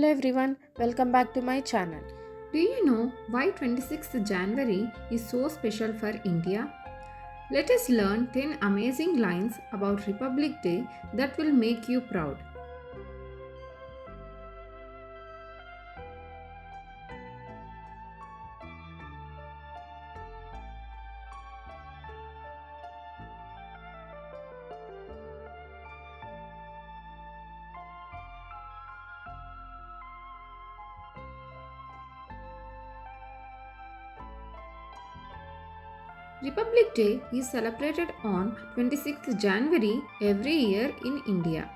Hello everyone, welcome back to my channel. Do you know why 26th January is so special for India? Let us learn 10 amazing lines about Republic Day that will make you proud. Republic Day is celebrated on 26th January every year in India.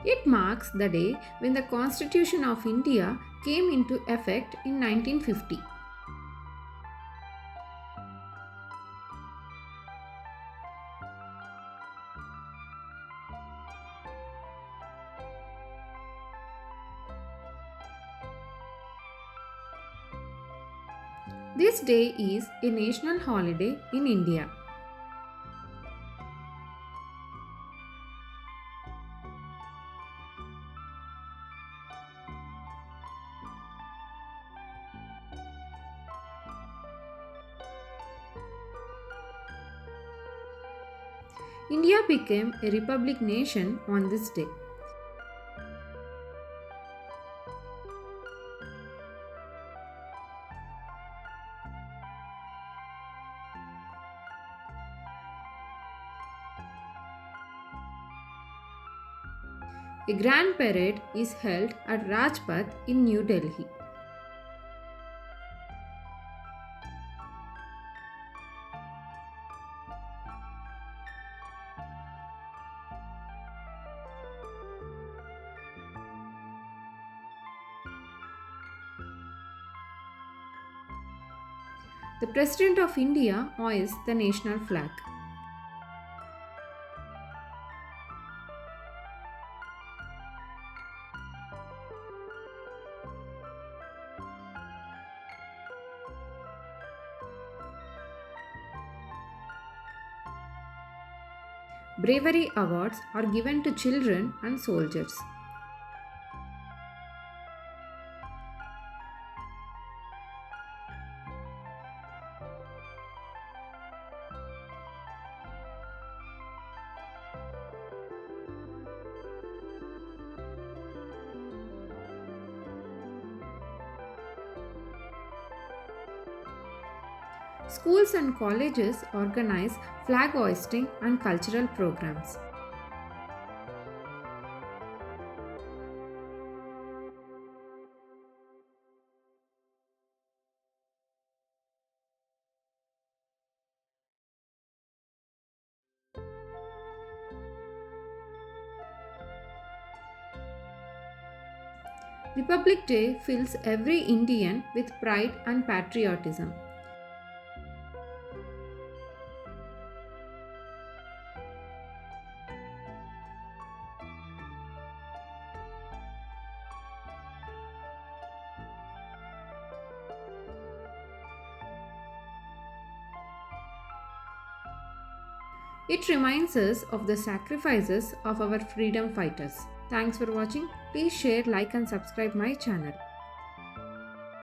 It marks the day when the Constitution of India came into effect in 1950. This day is a national holiday in India. India became a republic nation on this day. A grand parade is held at Rajpath in New Delhi. The President of India hoists the national flag. Bravery awards are given to children and soldiers. Schools and colleges organize flag hoisting and cultural programs. Republic Day fills every Indian with pride and patriotism. It reminds us of the sacrifices of our freedom fighters. Thanks for watching. Please share, like and subscribe my channel.